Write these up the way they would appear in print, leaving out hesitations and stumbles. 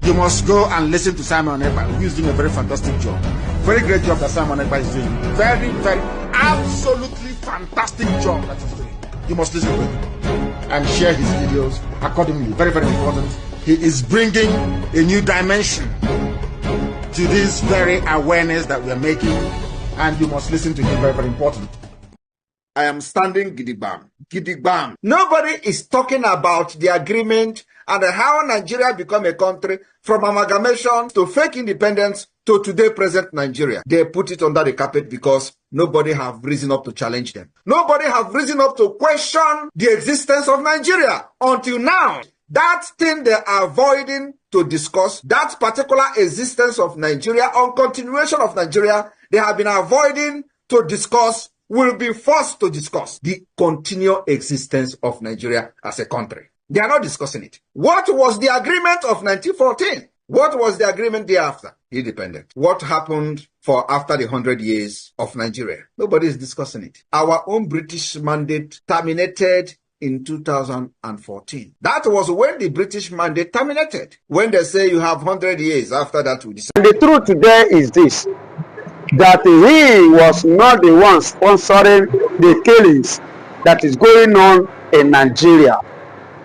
You must go and listen to Simon Ekpa, who is doing a very fantastic job. Very great job that Simon Ekpa is doing. Very, very, absolutely fantastic job that he's doing. You must listen to him and share his videos accordingly. Very, very important. He is bringing a new dimension to this very awareness that we are making, and you must listen to him. Very, very important. I am standing gidigbam. Gidigbam. Nobody is talking about the agreement and how Nigeria become a country from amalgamation to fake independence to today present Nigeria. They put it under the carpet because nobody have risen up to challenge them. Nobody have risen up to question the existence of Nigeria. Until now, that thing they are avoiding to discuss, that particular existence of Nigeria or continuation of Nigeria, they have been avoiding to discuss, will be forced to discuss the continued existence of Nigeria as a country. They are not discussing it. What was the agreement of 1914? What was the agreement thereafter? Independent. What happened for after the 100 years of Nigeria? Nobody is discussing it. Our own British mandate terminated in 2014. That was when the British mandate terminated. When they say you have 100 years, after that we decide. And the truth today is this, that he was not the one sponsoring the killings that is going on in Nigeria,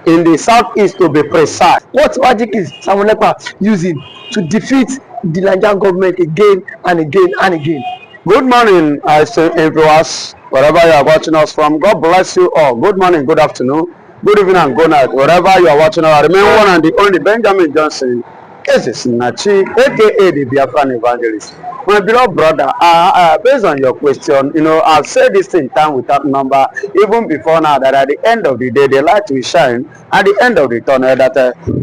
in the southeast to be precise. What logic is Simon Ekpa using to defeat the Nigerian government again and again and again? Good morning, viewers, wherever you are watching us from. God bless you all. Good morning, good afternoon, good evening, and good night, wherever you are watching us. Remain one and the only Benjamin Johnson, Nachi, aka the Biafran evangelist. My beloved brother, based on your question, I've said this in time without number, even before now, that at the end of the day, the light will shine at the end of the tunnel, that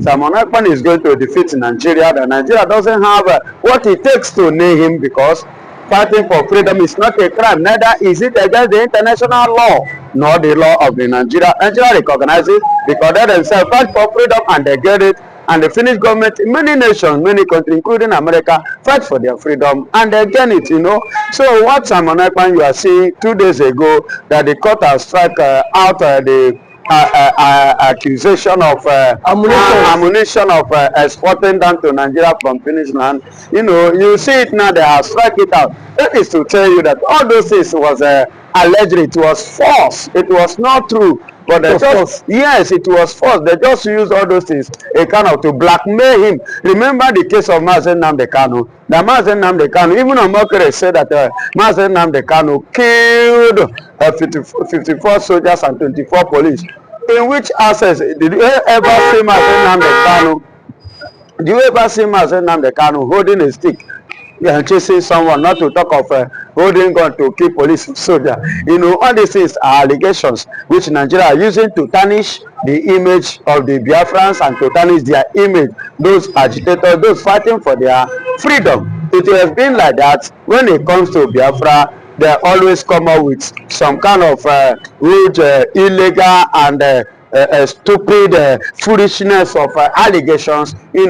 Simon Ekpa is going to defeat Nigeria, that Nigeria doesn't have what it takes to nail him, because fighting for freedom is not a crime, neither is it against the international law, nor the law of the Nigeria. Nigeria recognizes, because they themselves fight for freedom and they get it. And the Finnish government in many nations, many countries, including America, fight for their freedom and they get it, So what Simon Ekpa you are seeing 2 days ago, that the court has struck out the accusation of ammunition of exporting down to Nigeria from Finnish land. You see it now, they have struck it out. That is to tell you that all those things was alleged, it was false, it was not true. But yes, it was false. They just used all those things to blackmail him. Remember the case of Mazen Nnamdi Kanu. The Mazen Nnamdi Kanu, even Omokere said that Mazen Nnamdi Kanu killed 54 soldiers and 24 police. In which access did you ever see Mazen Nnamdi Kanu? Do you ever see Mazen Nnamdi Kanu holding a stick and chasing someone, not to talk of holding gun to kill police soldier? All these things are allegations which Nigeria are using to tarnish the image of the Biafrans and to tarnish their image, those agitators, those fighting for their freedom. It has been like that when it comes to Biafra. They always come up with some kind of rude, illegal and stupid foolishness of allegations, they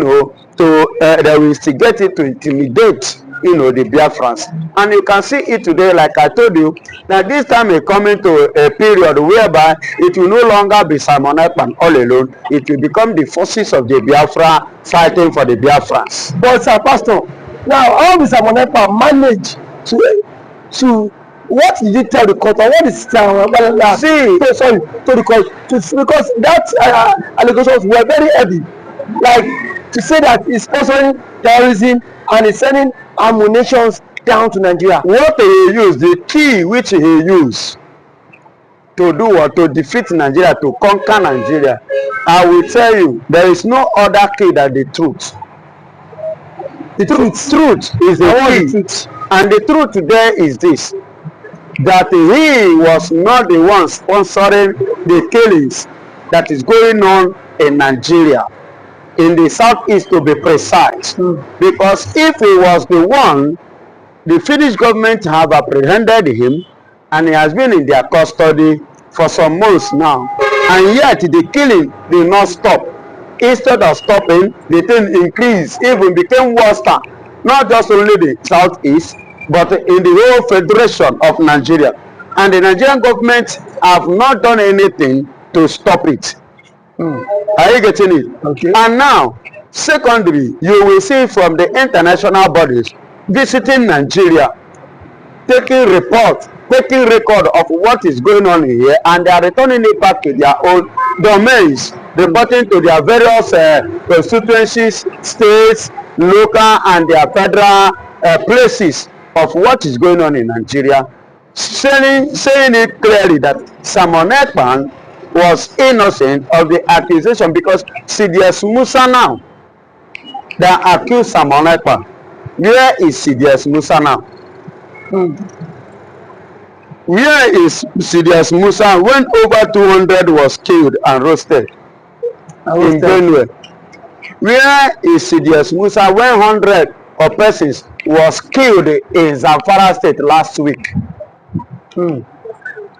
will instigate it to intimidate, the Biafrans. And you can see it today, like I told you, that this time is coming to a period whereby it will no longer be Simon Ekpa all alone. It will become the forces of the Biafra fighting for the Biafrans. But Pastor, now how will Simon Ekpa manage to what did you tell the court, or what is to the court, because that allegations were very heavy, like to say that he's sponsoring terrorism and he's sending ammunition down to Nigeria. What he used, the key which he used to do or to defeat Nigeria, to conquer Nigeria, I will tell you, there is no other key than the truth. The truth is the key. And the truth today is this, that he was not the one sponsoring the killings that is going on in Nigeria, in the southeast to be precise. Because if he was the one, the Finnish government have apprehended him and he has been in their custody for some months now, and yet the killing did not stop. Instead of stopping, the thing increased, even became worse. Not just only the southeast, but in the whole federation of Nigeria. And the Nigerian government have not done anything to stop it. Are you getting it? Okay. And now, Secondly, you will see from the international bodies visiting Nigeria, taking record of what is going on here, and they are returning it back to their own domains, reporting to their various constituencies, states, local and their federal places of what is going on in Nigeria, saying it clearly that Simon Ekpa was innocent of the accusation, because CDS Musa now, they accuse Simon Ekpa. Where is CDS Musa now? Where is CDS Musa when over 200 was killed and roasted in Benue? Where is CDS Musa when 100 of persons was killed in Zamfara State last week?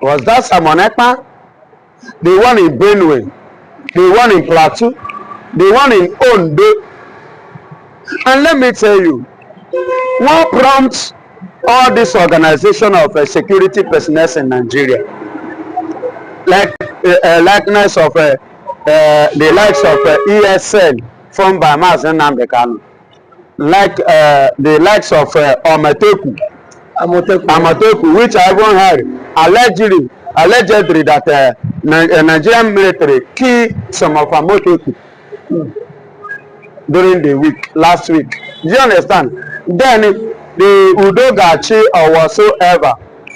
Was that Simon Ekpa? The one in Benue, the one in Plateau, the one in Ondo? And let me tell you, what prompts all this organization of security personnel in Nigeria, like likeness of the likes of ESN formed by Mazen Nnamdi Kanu, like the likes of Amoteku, which I even heard allegedly that Nigerian military killed some of Amoteku during the week, last week. Do you understand? Then the Udogachi or whatsoever,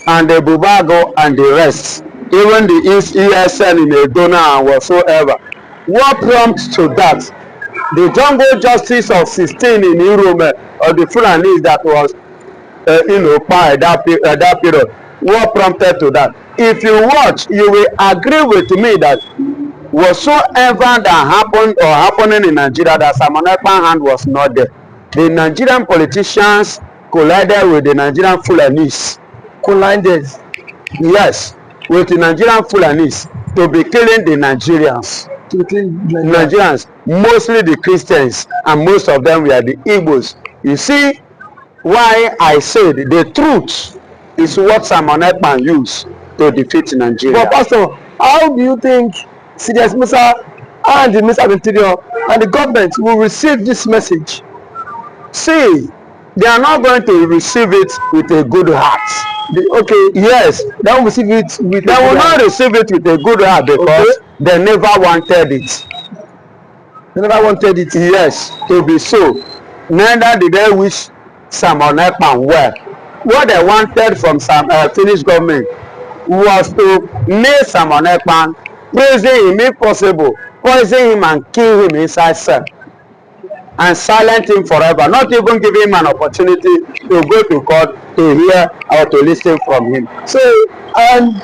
and the Bubago and the rest, even the ESN in Edona and whatsoever, what prompts to that? The jungle justice of 16 in Urome, or the Fulani that was at that period, what prompted to that? If you watch, you will agree with me that whatsoever that happened or happening in Nigeria, that Simon Ekpa's hand was not there. The Nigerian politicians collided with the Nigerian Fulanis. Collided? Yes, with the Nigerian Fulanis to be killing the Nigerians. Nigerians, mostly the Christians, and most of them were the Igbos. You see why I said the truth is what Simon Ekpa used to defeat Nigeria. But Pastor, how do you think CDS Musa and the Minister of Interior and the government will receive this message? See, they are not going to receive it with a good heart. Okay, yes, they will receive it with. They will not receive it with a good heart because they never wanted it. They never wanted it. Yes, to be so. Neither did they wish Simon Ekpa well. What they wanted from some Finnish government was to nail Simon Ekpa, praising him if possible, poison him and kill him inside cell, and silent him forever, not even giving him an opportunity to go to court to hear or to listen from him. So,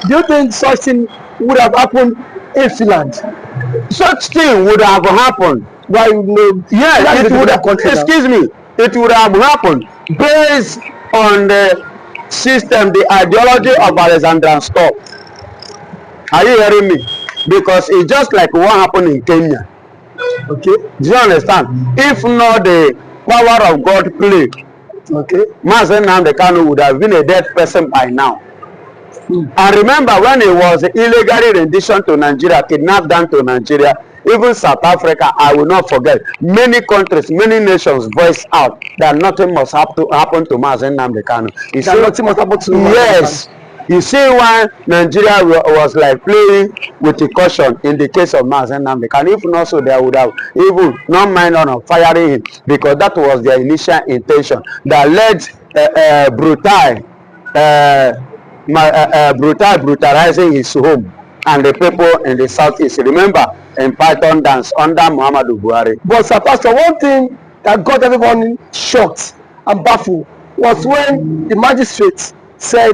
do you think such thing would have happened in Finland? Such thing would have happened. Why? Yes, it would have. Excuse me, it would have happened based on the system, the ideology of Alexander Stop. Are you hearing me? Because it's just like what happened in Kenya. Okay, do you understand? If not the power of God played, okay, Mazen Nnamdi Kanu would have been a dead person by now. And remember when he was illegally rendition to Nigeria, kidnapped down to Nigeria, even South Africa, I will not forget, many countries, many nations voiced out that nothing must happen to Mazen Nnamdi Kanu. You see, nothing must happen to yes. You see why Nigeria was like playing with the caution in the case of Mazen Nnamdi Kanu. If not so, they would have even not mind on firing him, because that was their initial intention that led brutalizing his home and the people in the southeast. Remember, in Python dance under Muhammadu Buhari. But Sir Pastor, one thing that got everyone shocked and baffled was when the magistrate said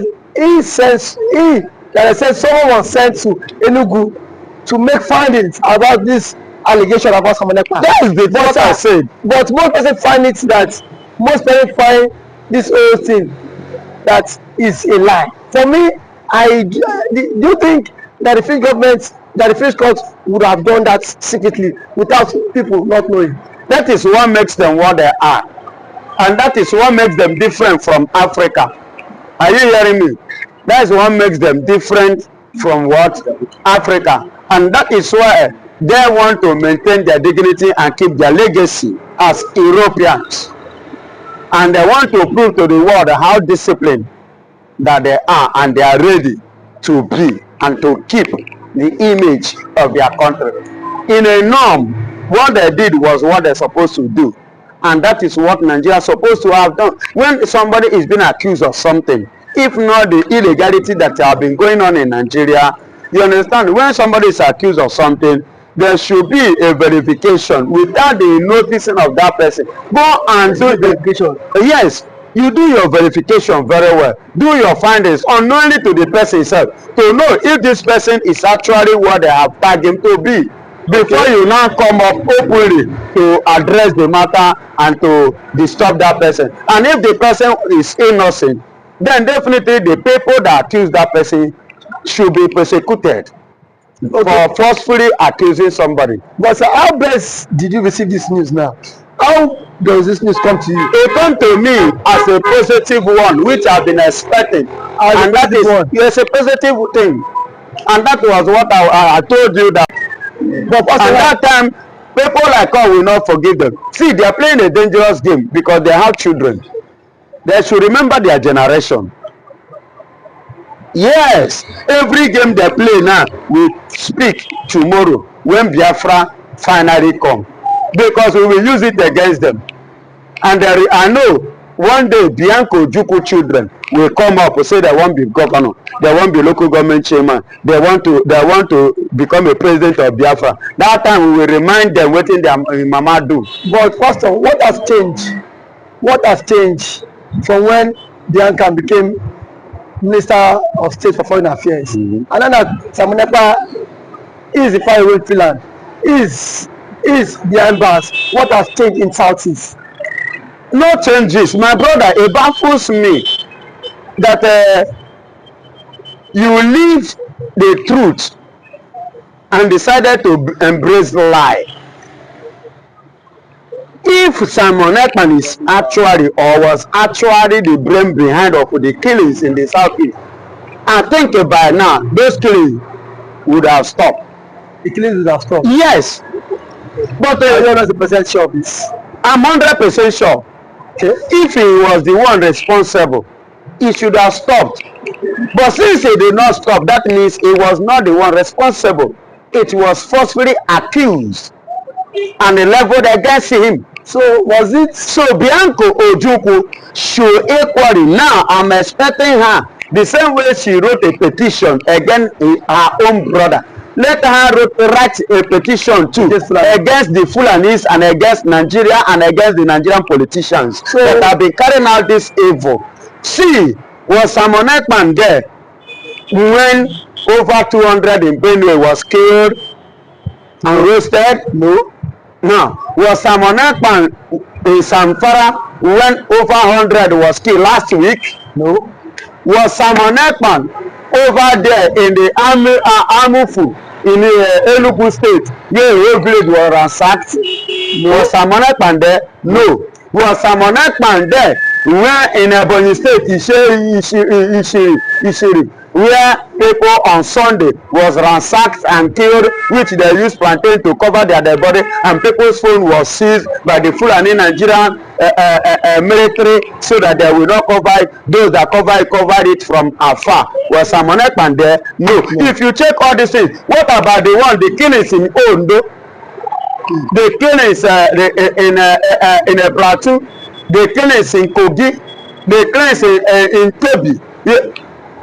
someone was sent to Enugu to make findings about this allegation about Simon Ekpa. That is the what I said. But most people find it that most people find this whole thing that is a lie. For me, do you think that the Finnish government, that the Finnish court would have done that secretly without people not knowing? That is what makes them what they are, and that is what makes them different from Africa. Are you hearing me? That is what makes them different from what Africa, and that is why they want to maintain their dignity and keep their legacy as Europeans. And they want to prove to the world how disciplined that they are, and they are ready to be and to keep the image of their country. In a norm, what they did was what they're supposed to do. And that is what Nigeria is supposed to have done. When somebody is being accused of something, if not the illegality that have been going on in Nigeria, you understand, when somebody is accused of something, there should be a verification without the noticing of that person. Go and do verification. Yes, you do your verification very well. Do your findings unknowingly to the person itself to know if this person is actually what they have tagged him to be, before you now come up openly to address the matter and to disturb that person. And if the person is innocent, then definitely the people that accuse that person should be persecuted for forcefully accusing somebody. But sir, how best did you receive this news now? How does this news come to you? It came to me as a positive one, which I've been expecting. And that is yes, a positive thing. And that was what I told you that. But at that time, people like us will not forgive them. See, they are playing a dangerous game because they have children. They should remember their generation. Yes, every game they play now will speak tomorrow when Biafra finally come, because we will use it against them. And I know one day Bianca Ojukwu children will come up and say they won't be governor, they won't be local government chairman, they want to become a president of Biafra. That time we will remind them what their mama do. But Pastor, what has changed? What has changed from when Bianca became Minister of State for Foreign Affairs? And then that Samunepa is the faraway freeland, is behind bars. What has changed in Southeast? No changes, my brother. It baffles me that you leave the truth and decided to embrace lie. If Simon Ekpa is actually or was actually the brain behind of the killings in the Southeast, I think by now those killings would have stopped. The killings would have stopped? Yes. But you're not 100% sure of this? I'm 100% sure. Okay. If he was the one responsible, he should have stopped. But since he did not stop, that means he was not the one responsible. It was forcefully accused and leveled against him. So was it? So Bianca Ojukwu should equally, now I'm expecting her the same way she wrote a petition against her own brother. Let her write a petition too against the Fulanis and against Nigeria and against the Nigerian politicians that have been carrying out this evil. See, was Simon Ekpa there when over 200 in Benue was killed and roasted? No. Now, was Simon Ekpa in Samfara when over 100 was killed last week? No. Was Simon Ekpa over there in the Amufu in Ojukwu state where a village was ransacked? No. Was Simon Ekpa there? No. Was Simon Ekpa there where in Ebonyi state Ishiri where people on Sunday was ransacked and killed, which they used plantain to cover their dead body, and people's phone was seized by the Fulani Nigerian military so that they will not cover it. Those that covered it from afar. Was Simon Ekpa there? No. If you check all these things, what about the killings in Ondo, the killings in a Plateau, the killings in Kogi, the killings in Tobi?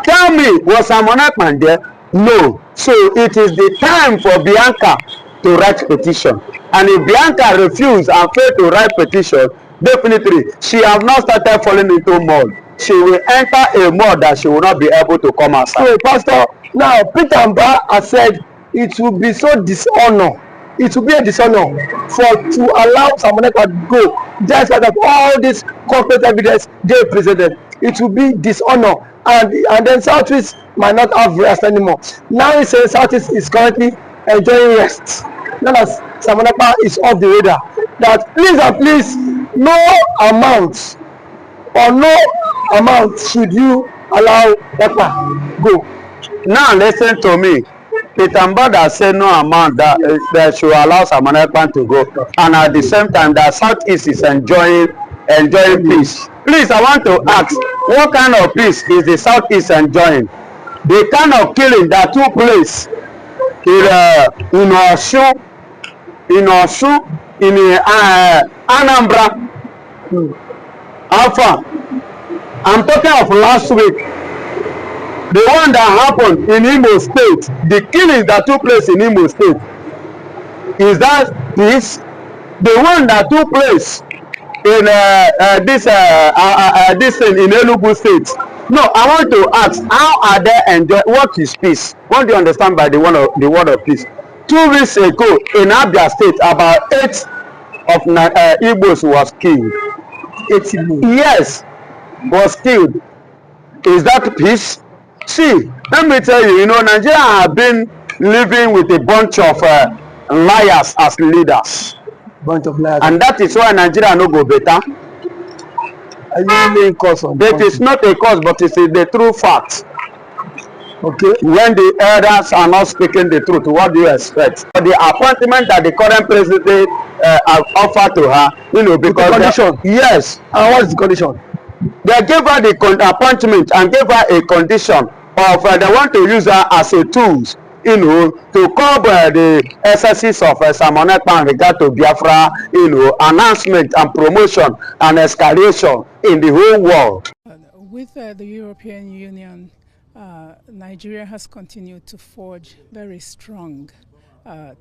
Tell me, was Simon Ekpa there? No. So it is the time for Bianca to write petition. And if Bianca refused and failed to write petition, definitely she has not started falling into mud. She will enter a mud that she will not be able to come outside. So, Pastor, now Peter Mba has said it will be so dishonor. It will be a dishonor to allow Simon Ekpa to go, just like all this corporate evidence they presented. It will be dishonor, and then Southeast might not have rest anymore. Now he says Southeast is currently enjoying rest. Now that Simon Ekpa is off the radar, that please and please, no amount should you allow Ekpa go. Now listen to me. Itambada said no amount that that should allow Simon Ekpa to go, and at the same time that Southeast is enjoying peace. Please, I want to ask, what kind of peace is the Southeast enjoying? The kind of killing that took place in Osun, in Anambra, Alpha. I'm talking of last week. The one that happened in Imo State, the killing that took place in Imo State, is that this? The one that took place in this thing in Enugu State. No, I want to ask, how are they enjoying? What is peace? What do you understand by the word of peace? 2 weeks ago in Abia State, about 8 of Igbos was killed. 8 Igbos? Yes, was killed. Is that peace? See, let me tell you, Nigeria have been living with a bunch of liars as leaders. Bunch of liars. And that is why Nigeria no go better. That is not a cause, but it's the true fact. Okay. When the elders are not speaking the truth, what do you expect? The appointment that the current president offered to her, because the condition. Yes. And what is the condition? They gave her the appointment and gave her a condition of they want to use her as a tool, to cover the excesses of Simon Ekpa in regard to Biafra, announcement and promotion and escalation in the whole world. With the European Union, Nigeria has continued to forge very strong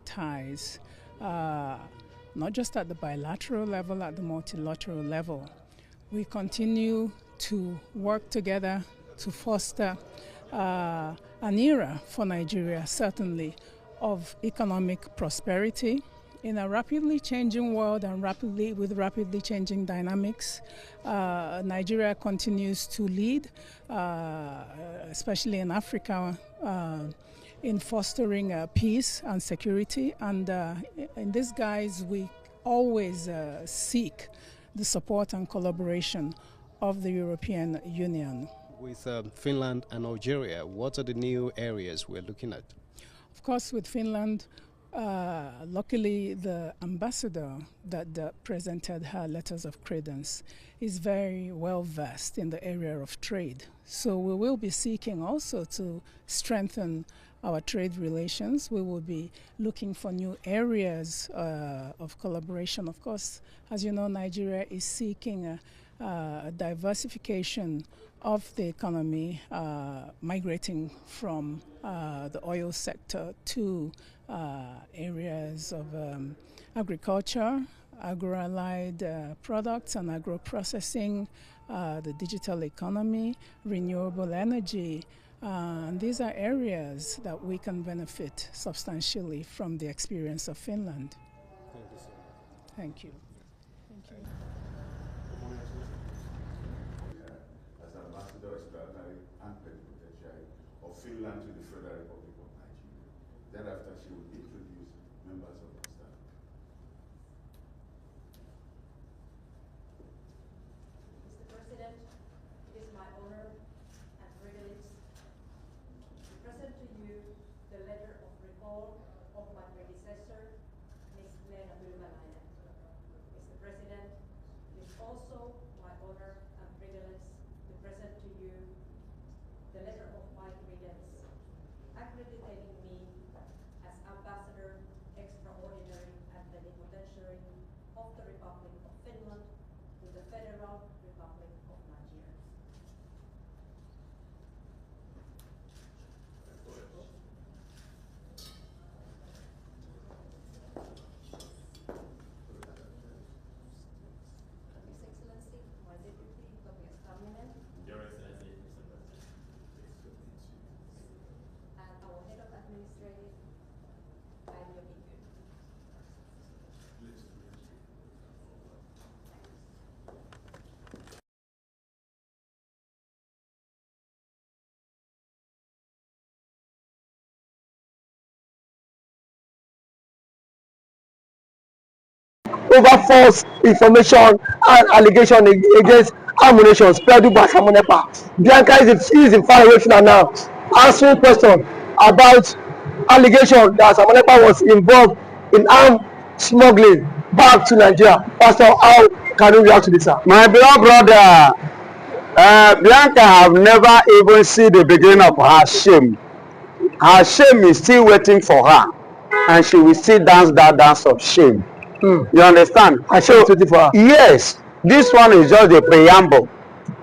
ties, not just at the bilateral level, at the multilateral level. We continue to work together to foster an era for Nigeria, certainly, of economic prosperity in a rapidly changing world and with rapidly changing dynamics. Nigeria continues to lead, especially in Africa, in fostering peace and security. And in this guise, we always seek the support and collaboration of the European Union. With Finland and Algeria, what are the new areas we're looking at? Of course, with Finland, luckily the ambassador that presented her letters of credence is very well versed in the area of trade. So we will be seeking also to strengthen our trade relations. We will be looking for new areas of collaboration. Of course, as you know, Nigeria is seeking a diversification of the economy, migrating from the oil sector to areas of agriculture, agro-allied products and agro-processing, the digital economy, renewable energy. These are areas that we can benefit substantially from the experience of Finland. Thank you. Thank you. As ambassador extraordinary and plenipotentiary of Finland to the Federal Republic of Nigeria. Thereafter, she will introduce members of the staff. Mr. President, it is my honor and privilege to present to you the letter of recall of my predecessor, Ms. Leena Pylväläinen. Mr. President, it is also my honor and privilege to present to you the letter of my credence, accrediting me as Ambassador Extraordinary and Plenipotentiary of the Republic of Finland to the Federal Republic of Nigeria. His Excellency, my Deputy, Tobias Tamminen, Your Excellency, Mr. President. and our Head of Administrative, Päivi Jokityö. Over false information and allegation against ammunition spread by Simon Ekpa. Bianca is in far away from now answering questions about allegation that Samonepa was involved in armed smuggling back to Nigeria. Pastor, how can you react to this, sir? My beloved brother, Bianca have never even seen the beginning of her shame. Her shame is still waiting for her, and she will still dance that dance of shame. You understand? I shame waiting for her. Yes, this one is just the preamble.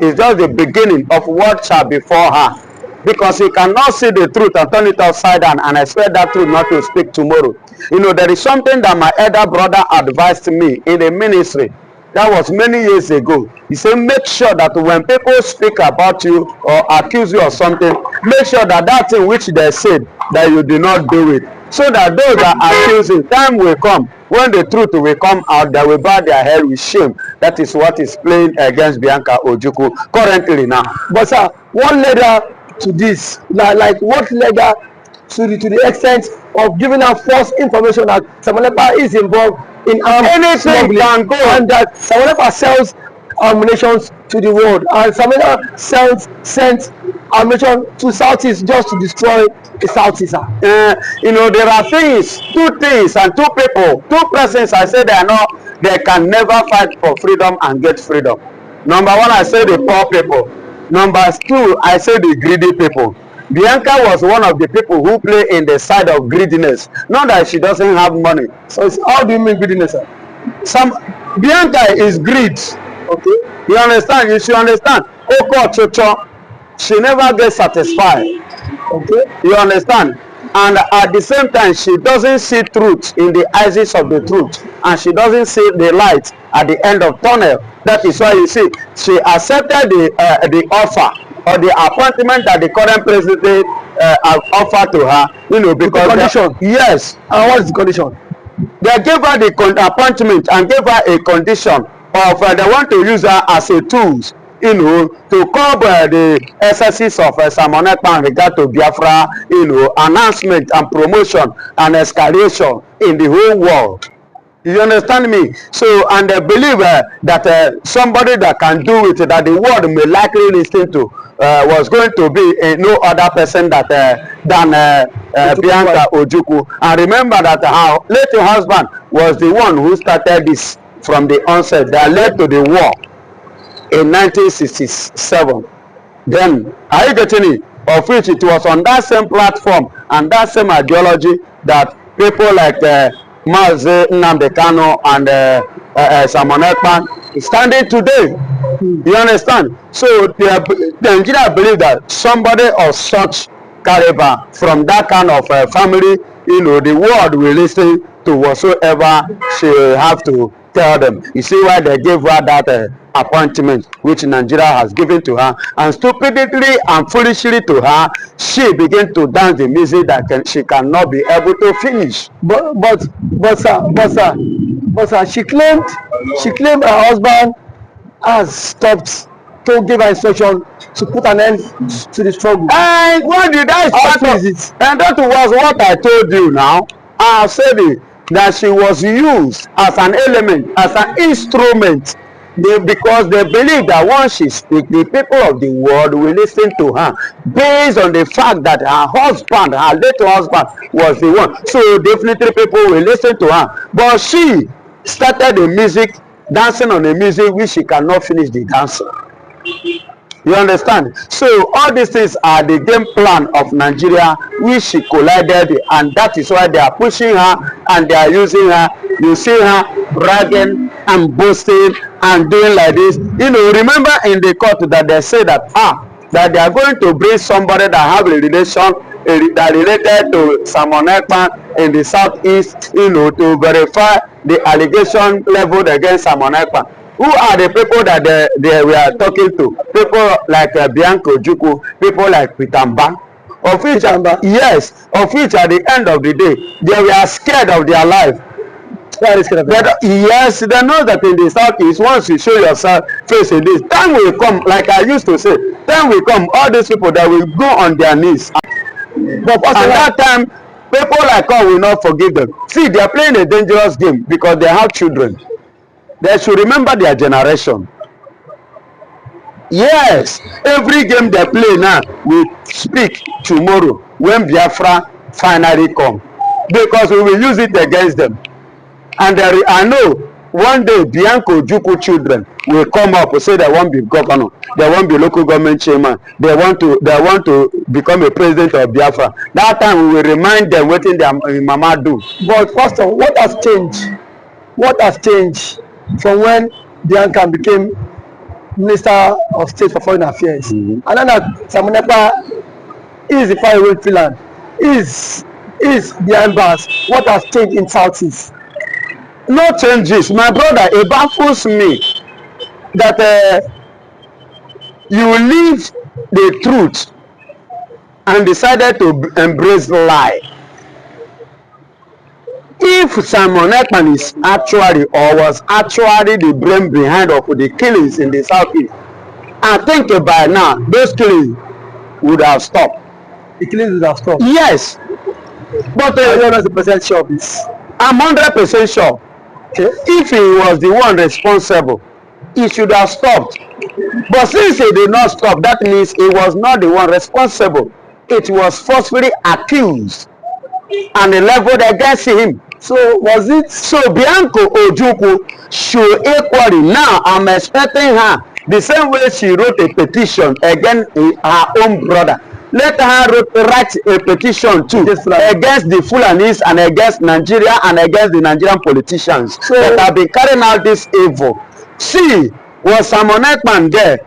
It's just the beginning of what shall befall her. Because you cannot see the truth and turn it upside down and expect that truth not to speak tomorrow. You know, there is something that my elder brother advised me in the ministry. That was many years ago. He said, make sure that when people speak about you or accuse you of something, make sure that that thing which they said, that you do not do it. So that those that accuse you, time will come when the truth will come out, they will bow their head with shame. That is what is playing against Bianca Ojukwu currently now. But sir, what led her to this? Like what led her to the extent of giving her false information that Samonepa is involved in armed smuggling, and that Samonepa sells ammunition to the world, and Samonepa sent ammunition to Southeast just to destroy the Southeast. You know, there are things, two things and two people, two persons I say they can never fight for freedom and get freedom. Number one, I say the poor people. Number two, I say the greedy people. Bianca was one of the people who play in the side of greediness. Not that she doesn't have money. So how do you mean greediness, sir? Bianca is greed. Okay. You understand? You should understand. She never gets satisfied. Okay. You understand? And at the same time, she doesn't see truth in the eyes of the truth, and she doesn't see the light at the end of tunnel. That is why you see she accepted the offer or the appointment that the current president offered to her. You know, because the condition. Yes. And what is the condition? They gave her the appointment and gave her a condition of they want to use her as a tool, you know, to cover the excesses of Samonepa in regard to Biafra, you know, announcement and promotion and escalation in the whole world. You understand me? So, and they believe that somebody that can do it, that the world may likely listen to, was going to be no other person than Bianca Ojukwu. And remember that her late husband was the one who started this from the onset that led to the war in 1967. Then, are you getting it? Of which it was on that same platform and that same ideology that people like Mazi Nnamdi Kanu and Samonepa standing today. You understand? So the Nigeria believe that somebody of such caliber from that kind of family, you know, the world will listen to whatsoever she have to tell them. You see why they gave her that appointment which Nigeria has given to her, and stupidly and foolishly to her, she began to dance the music that she cannot be able to finish. But sir, she claimed her husband has stopped to give her instruction to put an end to the struggle. And what did I start? And that was what I told you now. I said it, that she was used as an element, as an instrument, because they believe that once she speaks, the people of the world will listen to her based on the fact that her husband, her late husband, was the one. So definitely people will listen to her. But she started the music, dancing on the music which she cannot finish the dance. You understand? So all these things are the game plan of Nigeria which she collided, and that is why they are pushing her and they are using her. You see her bragging and boasting and doing like this. You know, remember in the court that they say that that they are going to bring somebody that have a relation that related to Samonepa in the southeast, you know, to verify the allegation leveled against Samonepa. Who are the people that they were talking to? People like Bianca Ojukwu, people like Pitamba, of which yes, of which at the end of the day they were scared of their life. Yes, they know that in the southeast, once you show yourself face in this, time will come, like I used to say, time will come, all these people that will go on their knees. But at that time, people like us will not forgive them. See, they are playing a dangerous game because they have children. They should remember their generation. Yes, every game they play now will speak tomorrow when Biafra finally come, because we will use it against them. And I know one day Bianca Ojukwu children will come up and say they want to be governor, they want to be local government chairman, they want to become a president of Biafra. That time we will remind them what their mama do. But Pastor, what has changed? What has changed from when Bianca became Minister of State for Foreign Affairs? And then that Samonepa is the faraway Finland, is behind bars. What has changed in Southeast? No changes, my brother. It baffles me that you leave the truth and decided to embrace lie. If Simon Ekpa is actually or was actually the brain behind of the killings in the Southeast, I think by now those killings would have stopped. The killings would have stopped. Yes, but you're not 100% sure of this. I'm 100% sure. Okay. If he was the one responsible, he should have stopped. But since he did not stop, that means he was not the one responsible. It was forcefully accused and leveled against him. So was it? So Bianca Ojukwu should equally, now I'm expecting her the same way she wrote a petition against her own brother. Let her write a petition too against the Fulanis and against Nigeria and against the Nigerian politicians that have been carrying out this evil. See, was Simon Ekpa there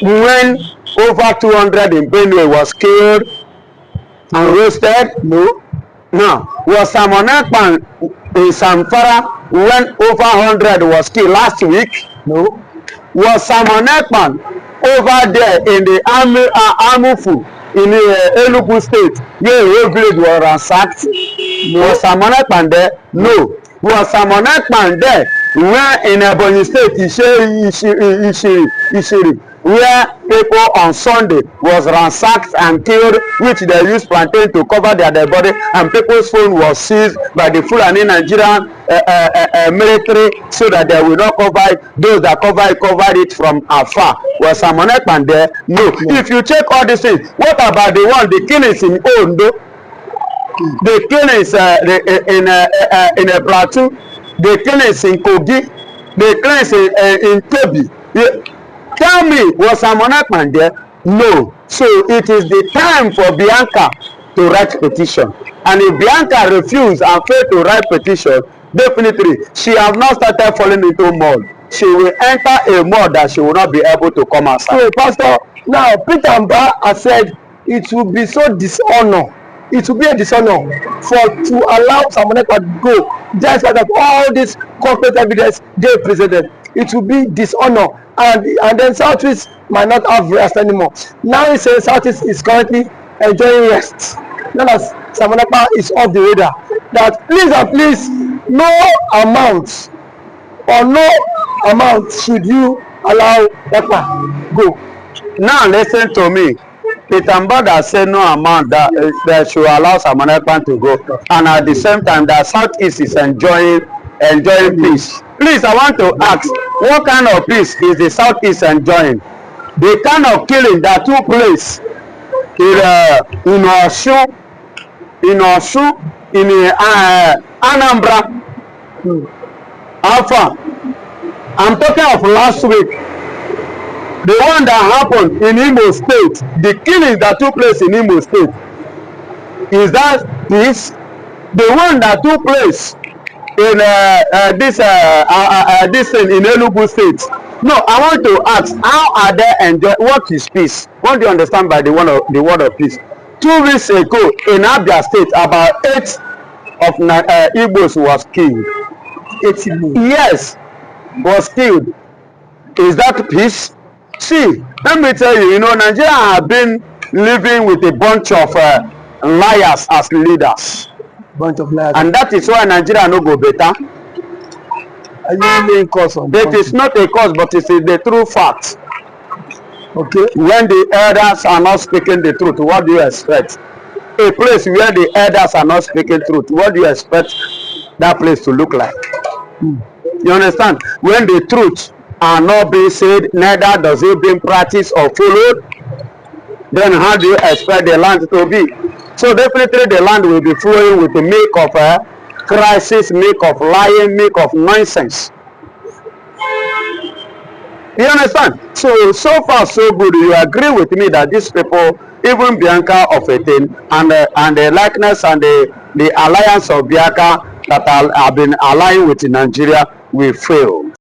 when over 200 in Benue was killed and roasted? No. Now, was Simon Ekpa in Zamfara when over 100 was killed last week? No. Was Simon Ekpa over there in the Amufu in Ojukwu state where the whole village was ransacked? No. Was Simon Ekpa there? No. Was Simon Ekpa there where in Ebonyi state Ishiri where people on Sunday was ransacked and killed, which they used plantain to cover their dead body, and people's phone was seized by the Fulani Nigerian military so that they will not cover it. Those that covered it from afar. Was Simon Ekpa there? No. If you check all these things, what about the killings in Ondo, the killings in a Plateau, the killings in Kogi, the killings in Kebbi? Tell me, was Simon Ekpa there? No. So it is the time for Bianca to write petition. And if Bianca refuse and fail to write petition, definitely she have not started falling into mud. She will enter a mud that she will not be able to come outside. So, Pastor, now Peter Mba has said it will be so dishonor. It will be a dishonor to allow Simon Ekpa to go. Just like all this corporate evidence they presented. It will be dishonor. And then Southeast might not have rest anymore. Now he says Southeast is currently enjoying rest. Now that Simon Ekpa is off the radar, that please no amount should you allow Ekpa go. Now listen to me. Peter Mbada said no amount that should allow Simon Ekpa to go, and at the same time that Southeast is enjoying peace. Please, I want to ask, what kind of peace is the Southeast enjoying? The kind of killing that took place in Osun, in Anambra, Alpha. I'm talking of last week. The one that happened in Imo State, the killing that took place in Imo State, is that peace? The one that took place in this thing in Enugu State. No, I want to ask, how are they enjoying? What is peace? What do you understand by the word of peace? 2 weeks ago in Abia State, about 8 of Igbos was killed. 8 Igbos? Yes, was killed. Is that peace? See, let me tell you, Nigeria have been living with a bunch of liars as leaders. Bunch of liars. And that is why Nigeria no go better. Are you laying cause on that? It is not a cause, but it's the true fact. Okay. When the elders are not speaking the truth, what do you expect? A place where the elders are not speaking truth, what do you expect that place to look like? You understand? When the truth are not being said, neither does it being practiced or followed, then how do you expect the land to be? So definitely the land will be flowing with the milk of crisis, milk of lying, milk of nonsense. You understand? So far so good. You agree with me that these people, even Bianca of 18, and the likeness and the alliance of Bianca that have been allying with Nigeria will fail.